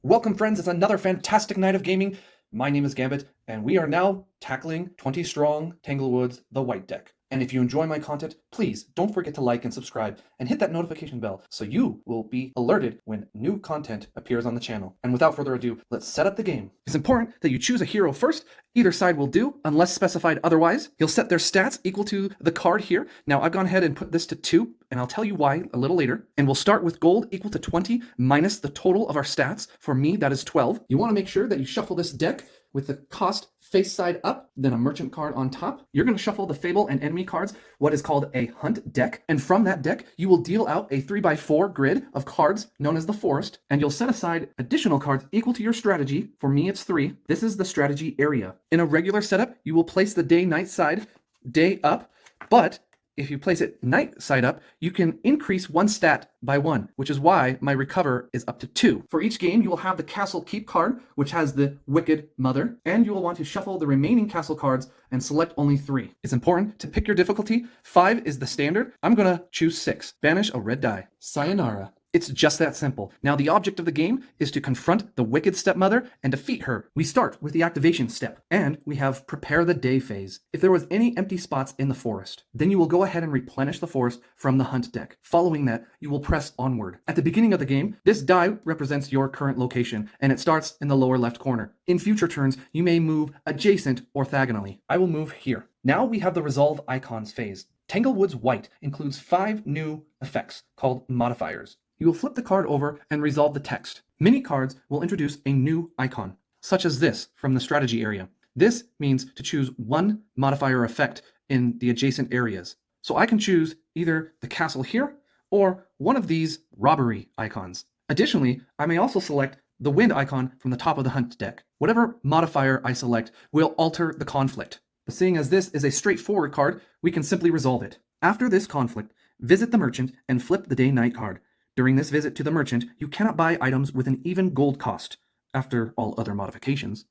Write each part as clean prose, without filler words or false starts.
Welcome, friends. It's another fantastic night of gaming. My name is Gambit, and we are now tackling 20 Strong Tanglewoods, the White Deck. And if you enjoy my content, please don't forget to like and subscribe and hit that notification bell so you will be alerted when new content appears on the channel. And without further ado, let's set up the game. It's important that you choose a hero first. Either side will do, unless specified otherwise. You'll set their stats equal to the card here. Now, I've gone ahead and put this to 2, and I'll tell you why a little later. And we'll start with gold equal to 20 minus the total of our stats. For me, that is 12. You want to make sure that you shuffle this deck with the cost face side up, then a merchant card on top. You're going to shuffle the Fable and enemy cards, what is called a hunt deck. And from that deck, you will deal out a 3x4 grid of cards known as the forest, and you'll set aside additional cards equal to your strategy. For me, it's 3. This is the strategy area. In a regular setup, you will place the day-night side day up, but if you place it night side up, you can increase one stat by 1, which is why my recover is up to 2. For each game, you will have the Castle Keep card, which has the Wicked Mother, and you will want to shuffle the remaining castle cards and select only 3. It's important to pick your difficulty. 5 is the standard. I'm going to choose 6. Banish a red die. Sayonara. It's just that simple. Now, the object of the game is to confront the Wicked Stepmother and defeat her. We start with the activation step, and we have Prepare the Day phase. If there was any empty spots in the forest, then you will go ahead and replenish the forest from the hunt deck. Following that, you will press onward. At the beginning of the game, this die represents your current location, and it starts in the lower left corner. In future turns, you may move adjacent orthogonally. I will move here. Now we have the Resolve Icons phase. Tanglewoods White includes 5 new effects called modifiers. You will flip the card over and resolve the text. Many cards will introduce a new icon, such as this from the strategy area. This means to choose one modifier effect in the adjacent areas. So I can choose either the castle here or one of these robbery icons. Additionally, I may also select the wind icon from the top of the hunt deck. Whatever modifier I select will alter the conflict. But seeing as this is a straightforward card, we can simply resolve it. After this conflict, visit the merchant and flip the day-night card. During this visit to the merchant, you cannot buy items with an even gold cost, after all other modifications.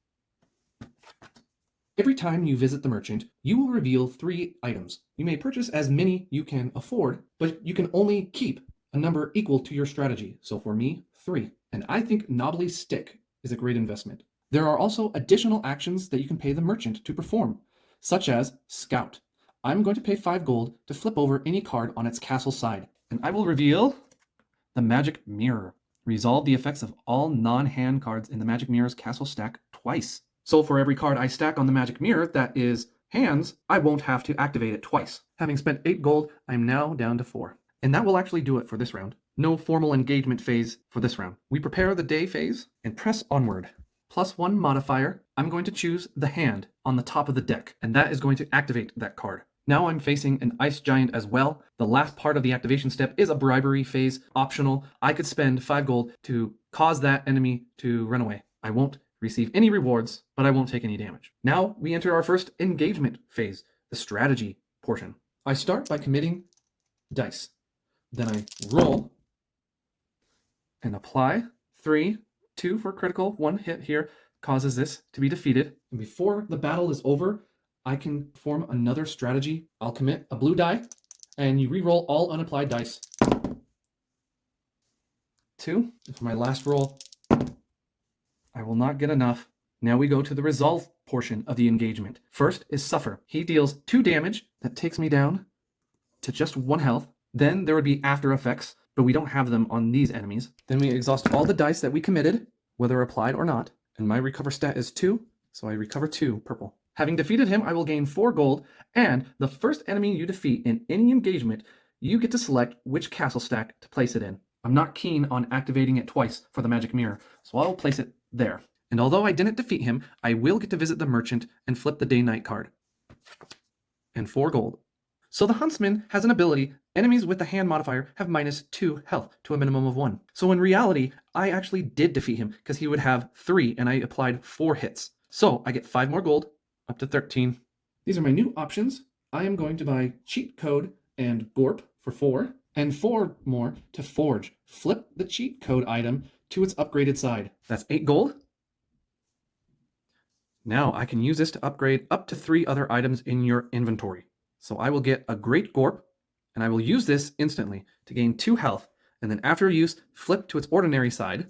Every time you visit the merchant, you will reveal 3 items. You may purchase as many you can afford, but you can only keep a number equal to your strategy. So for me, 3. And I think Knobbly Stick is a great investment. There are also additional actions that you can pay the merchant to perform, such as Scout. I'm going to pay 5 gold to flip over any card on its castle side, and I will reveal the Magic Mirror. Resolve the effects of all non-hand cards in the Magic Mirror's castle stack twice. So for every card I stack on the Magic Mirror that is hands, I won't have to activate it twice. Having spent 8 gold, I'm now down to 4. And that will actually do it for this round. No formal engagement phase for this round. We prepare the day phase and press onward. +1 modifier, I'm going to choose the hand on the top of the deck, and that is going to activate that card. Now I'm facing an Ice Giant as well. The last part of the activation step is a bribery phase, optional. I could spend 5 gold to cause that enemy to run away. I won't receive any rewards, but I won't take any damage. Now we enter our first engagement phase, the strategy portion. I start by committing dice. Then I roll and apply 3, 2 for critical. 1 hit here causes this to be defeated. And before the battle is over, I can form another strategy. I'll commit a blue die, and you re-roll all unapplied dice. 2. And for my last roll, I will not get enough. Now we go to the resolve portion of the engagement. First is Suffer. He deals 2 damage. That takes me down to just 1 health. Then there would be after effects, but we don't have them on these enemies. Then we exhaust all the dice that we committed, whether applied or not. And my recover stat is 2, so I recover 2 purple. Having defeated him, I will gain 4 gold, and the first enemy you defeat in any engagement, you get to select which castle stack to place it in. I'm not keen on activating it twice for the Magic Mirror, so I'll place it there. And although I didn't defeat him, I will get to visit the merchant and flip the day-night card. And 4 gold. So the Huntsman has an ability. Enemies with the hand modifier have -2 health to a minimum of 1. So in reality, I actually did defeat him because he would have 3, and I applied 4 hits. So I get 5 more gold, up to 13. These are my new options. I am going to buy Cheat Code and Gorp for 4, and 4 more to Forge. Flip the cheat code item to its upgraded side. That's 8 gold. Now I can use this to upgrade up to 3 other items in your inventory. So I will get a Great Gorp, and I will use this instantly to gain 2 health, and then after use, flip to its ordinary side,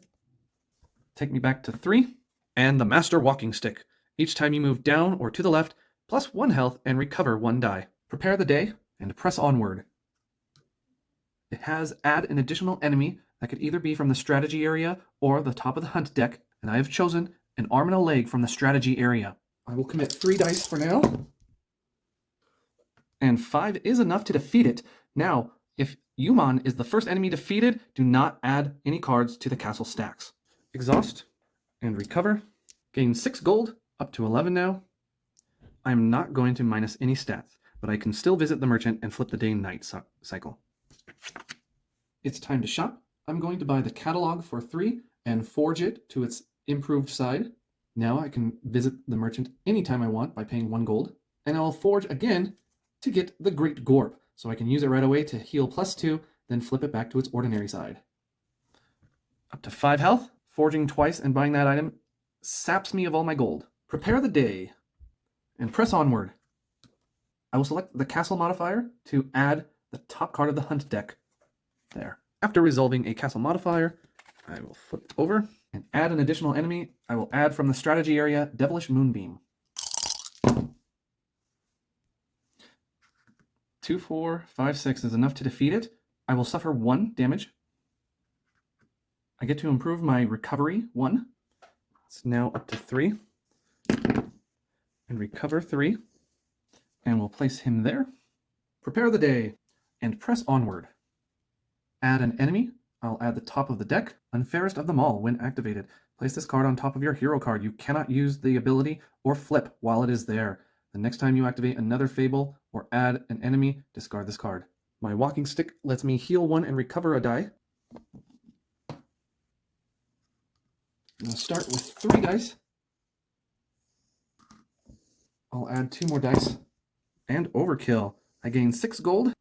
take me back to 3. And the Master Walking Stick. Each time you move down or to the left, plus 1 health and recover 1 die. Prepare the day and press onward. It has add an additional enemy that could either be from the strategy area or the top of the hunt deck, and I have chosen an arm and a leg from the strategy area. I will commit 3 dice for now. And 5 is enough to defeat it. Now, if Yuman is the first enemy defeated, do not add any cards to the castle stacks. Exhaust and recover. Gain 6 gold, up to 11 now. I'm not going to minus any stats, but I can still visit the merchant and flip the day-night cycle. It's time to shop. I'm going to buy the catalog for 3 and forge it to its improved side. Now I can visit the merchant anytime I want by paying 1 gold, and I'll forge again to get the Great Gorp, so I can use it right away to heal +2, then flip it back to its ordinary side. Up to 5 health. Forging twice and buying that item saps me of all my gold. Prepare the day and press onward. I will select the castle modifier to add the top card of the hunt deck. There. After resolving a castle modifier, I will flip over and add an additional enemy. I will add from the strategy area Devilish Moonbeam. 2, 4, 5, 6 is enough to defeat it. I will suffer 1 damage. I get to improve my recovery 1. It's now up to 3. And recover 3. And we'll place him there. Prepare the day and press onward. Add an enemy. I'll add the top of the deck. Unfairest of them all when activated. Place this card on top of your hero card. You cannot use the ability or flip while it is there. The next time you activate another fable or add an enemy, discard this card. My walking stick lets me heal 1 and recover a die. I'm going to start with 3 dice. I'll add 2 more dice. And overkill. I gain 6 gold.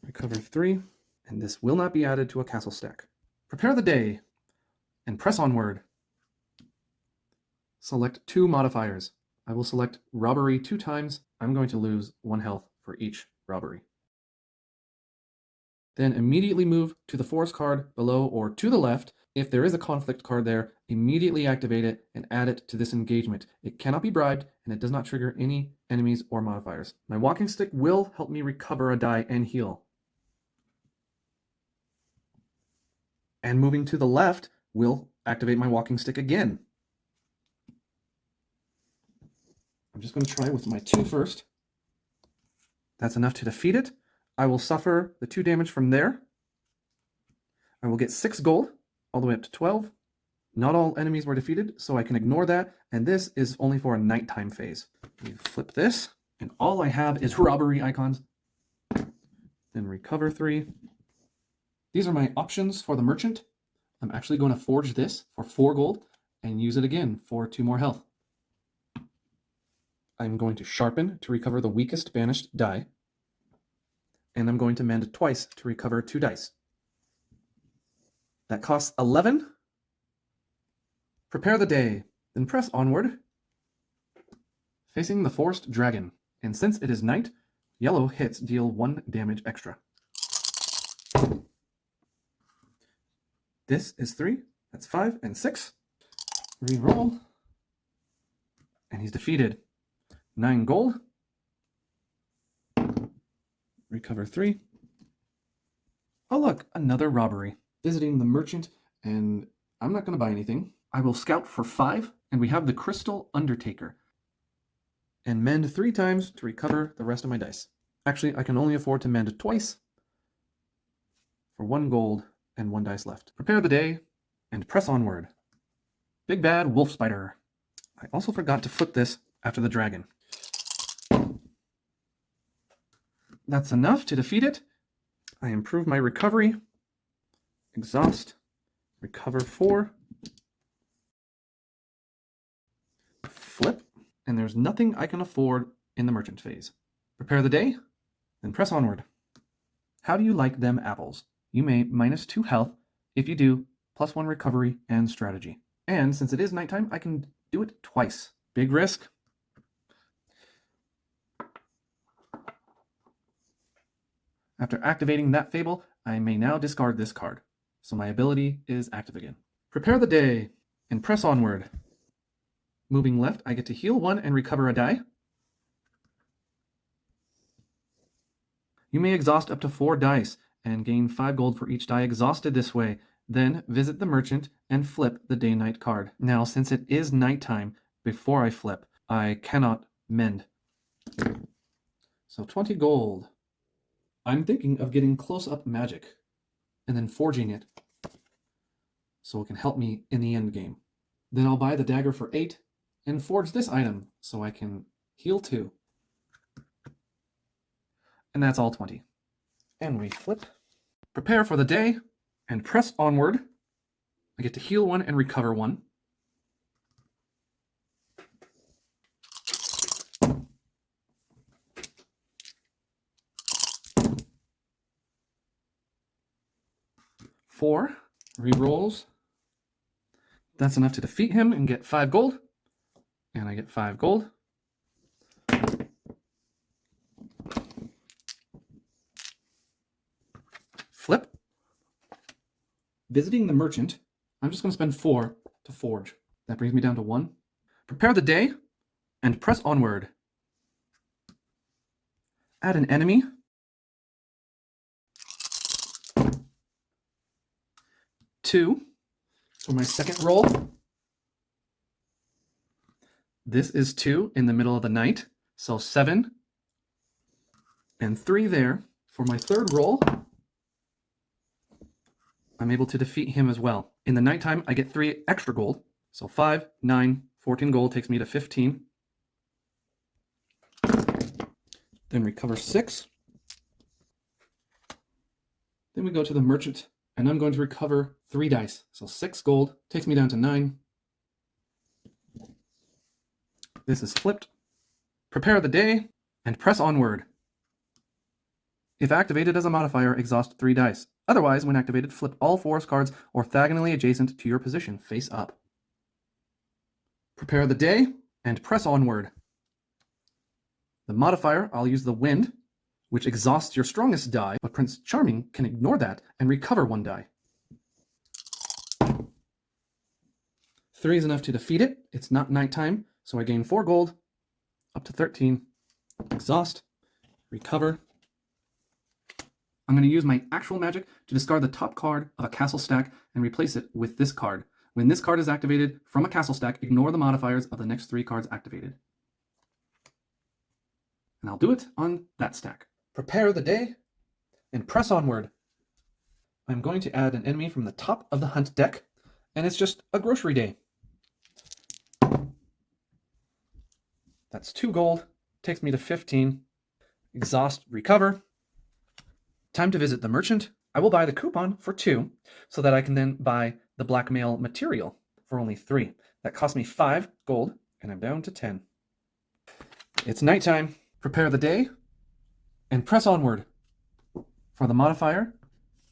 Recover 3. And this will not be added to a castle stack. Prepare the day. And press onward. Select 2 modifiers. I will select robbery 2 times. I'm going to lose 1 health for each robbery. Then immediately move to the forest card below or to the left. If there is a conflict card there, immediately activate it and add it to this engagement. It cannot be bribed, and it does not trigger any enemies or modifiers. My walking stick will help me recover a die and heal. And moving to the left will activate my walking stick again. I'm just going to try with my 2 first. That's enough to defeat it. I will suffer the 2 damage from there. I will get 6 gold, all the way up to 12. Not all enemies were defeated, so I can ignore that, and this is only for a nighttime phase. You flip this, and all I have is robbery icons. Then recover 3. These are my options for the merchant. I'm actually going to forge this for 4 gold, and use it again for 2 more health. I'm going to sharpen to recover the weakest banished die. And I'm going to mend twice to recover 2 dice. That costs 11. Prepare the day, then press onward. Facing the forest dragon. And since it is night, yellow hits deal 1 damage extra. This is 3. That's 5 and 6. Reroll. And he's defeated. 9 gold. Recover 3. Oh look, another robbery. Visiting the merchant, and I'm not going to buy anything. I will scout for 5, and we have the Crystal Undertaker. And mend 3 times to recover the rest of my dice. Actually, I can only afford to mend twice for 1 gold and 1 dice left. Prepare the day and press onward. Big bad wolf spider. I also forgot to flip this after the dragon. That's enough to defeat it. I improve my recovery. Exhaust. Recover 4. Flip. And there's nothing I can afford in the merchant phase. Prepare the day, then press onward. How do you like them apples? You may minus 2 health. If you do, plus 1 recovery and strategy. And since it is nighttime, I can do it twice. Big risk. After activating that fable, I may now discard this card. So my ability is active again. Prepare the day and press onward. Moving left, I get to heal 1 and recover a die. You may exhaust up to 4 dice and gain 5 gold for each die exhausted this way. Then visit the merchant and flip the day-night card. Now, since it is nighttime, before I flip, I cannot mend. So 20 gold. I'm thinking of getting close-up magic and then forging it so it can help me in the end game. Then I'll buy the dagger for 8 and forge this item so I can heal 2. And that's all 20. And we flip. Prepare for the day and press onward. I get to heal 1 and recover 1. Four re-rolls. That's enough to defeat him and get 5 gold. And I get 5 gold. Flip. Visiting the merchant. I'm just going to spend 4 to forge. That brings me down to 1. Prepare the day and press onward. Add an enemy. Two for my second roll. This is 2 in the middle of the night, so 7. And 3 there. For my third roll, I'm able to defeat him as well. In the nighttime, I get 3 extra gold. So 5, 9, 14 gold takes me to 15. Then recover 6. Then we go to the merchant, and I'm going to recover 3 dice. So 6 gold takes me down to 9. This is flipped. Prepare the day and press onward. If activated as a modifier, exhaust 3 dice. Otherwise, when activated, flip all forest cards orthogonally adjacent to your position, face up. Prepare the day and press onward. The modifier, I'll use the wind, which exhausts your strongest die, but Prince Charming can ignore that and recover 1 die. 3 is enough to defeat it. It's not nighttime, so I gain 4 gold, up to 13. Exhaust, recover. I'm going to use my actual magic to discard the top card of a castle stack and replace it with this card. When this card is activated from a castle stack, ignore the modifiers of the next 3 cards activated. And I'll do it on that stack. Prepare the day and press onward. I'm going to add an enemy from the top of the hunt deck, and it's just a grocery day. That's 2 gold, takes me to 15. Exhaust, recover. Time to visit the merchant. I will buy the coupon for 2 so that I can then buy the blackmail material for only 3. That cost me 5 gold, and I'm down to 10. It's nighttime. Prepare the day and press onward. For the modifier,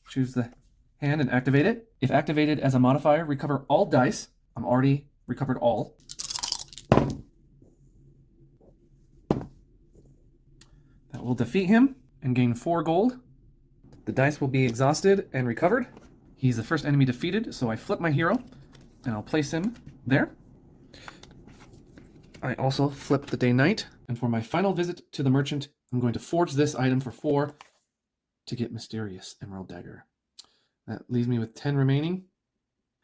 choose the hand and activate it. If activated as a modifier, recover all dice. I'm already recovered all. That will defeat him and gain 4 gold. The dice will be exhausted and recovered. He's the first enemy defeated, so I flip my hero and I'll place him there. I also flip the day-night, and for my final visit to the merchant, I'm going to forge this item for 4 to get Mysterious Emerald Dagger. That leaves me with 10 remaining.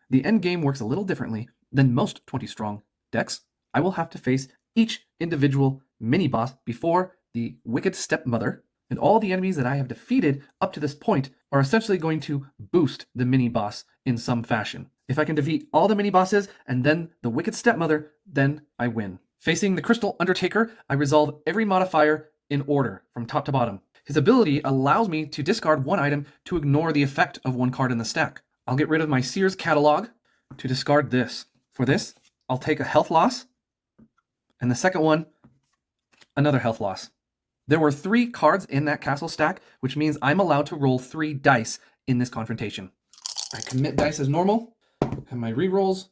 The end game works a little differently than most 20-strong decks. I will have to face each individual mini-boss before the Wicked Stepmother, and all the enemies that I have defeated up to this point are essentially going to boost the mini-boss in some fashion. If I can defeat all the mini-bosses and then the Wicked Stepmother, then I win. Facing the Crystal Undertaker, I resolve every modifier in order, from top to bottom. His ability allows me to discard 1 item to ignore the effect of 1 card in the stack. I'll get rid of my Seer's Catalog to discard this. For this, I'll take a health loss, and the second one, another health loss. There were 3 cards in that castle stack, which means I'm allowed to roll 3 dice in this confrontation. I commit dice as normal, have my rerolls.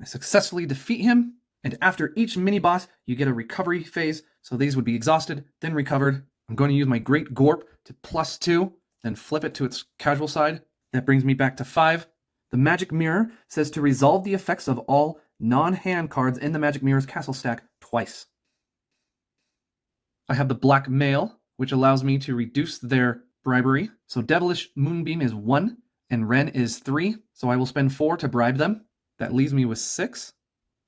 I successfully defeat him, and after each mini-boss, you get a recovery phase, so these would be exhausted, then recovered. I'm going to use my Great Gorp to +2, then flip it to its casual side, That brings me back to 5. The magic mirror says to resolve the effects of all non-hand cards in the magic mirror's castle stack twice. I have the black mail, which allows me to reduce their bribery. So Devilish Moonbeam is 1 and Ren is 3. So I will spend 4 to bribe them. That leaves me with 6.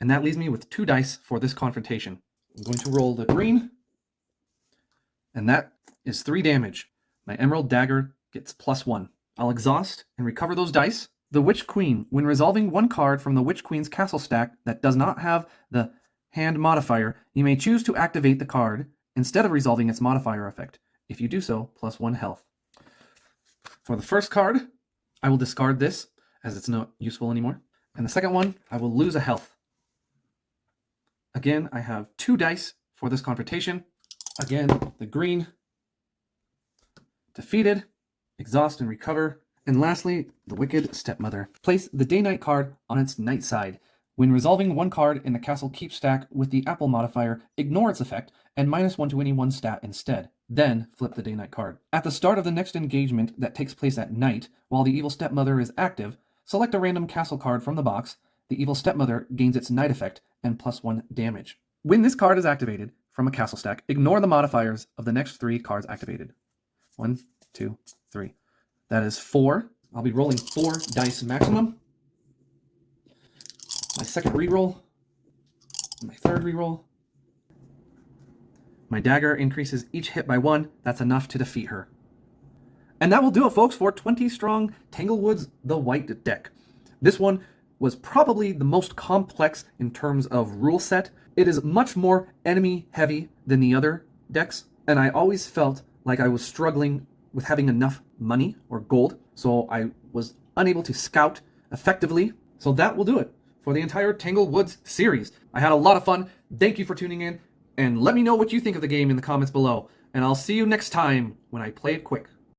And that leaves me with 2 dice for this confrontation. I'm going to roll the green. And that is 3 damage. My Emerald Dagger gets +1. I'll exhaust and recover those dice. The Witch Queen. When resolving one card from the Witch Queen's castle stack that does not have the hand modifier, you may choose to activate the card instead of resolving its modifier effect. If you do so, +1 health. For the first card, I will discard this as it's not useful anymore. And the second one, I will lose a health. Again, I have 2 dice for this confrontation. Again, the green. Defeated. Exhaust and recover. And lastly, the Wicked Stepmother. Place the Day-Night card on its night side. When resolving one card in the Castle Keep stack with the Apple modifier, ignore its effect and -1 to any one stat instead. Then flip the Day-Night card. At the start of the next engagement that takes place at night, while the Evil Stepmother is active, select a random castle card from the box. The Evil Stepmother gains its night effect and +1 damage. When this card is activated from a castle stack, ignore the modifiers of the next 3 cards activated. 1, 2, 3. That is 4. I'll be rolling 4 dice maximum. My second reroll. My third reroll. My dagger increases each hit by 1. That's enough to defeat her. And that will do it, folks, for 20 strong Tanglewoods the White deck. This one was probably the most complex in terms of rule set. It is much more enemy heavy than the other decks, and I always felt like I was struggling with having enough money or gold, so I was unable to scout effectively. So that will do it for the entire Tanglewoods series. I had a lot of fun. Thank you for tuning in, and let me know what you think of the game in the comments below. And I'll see you next time when I play it quick.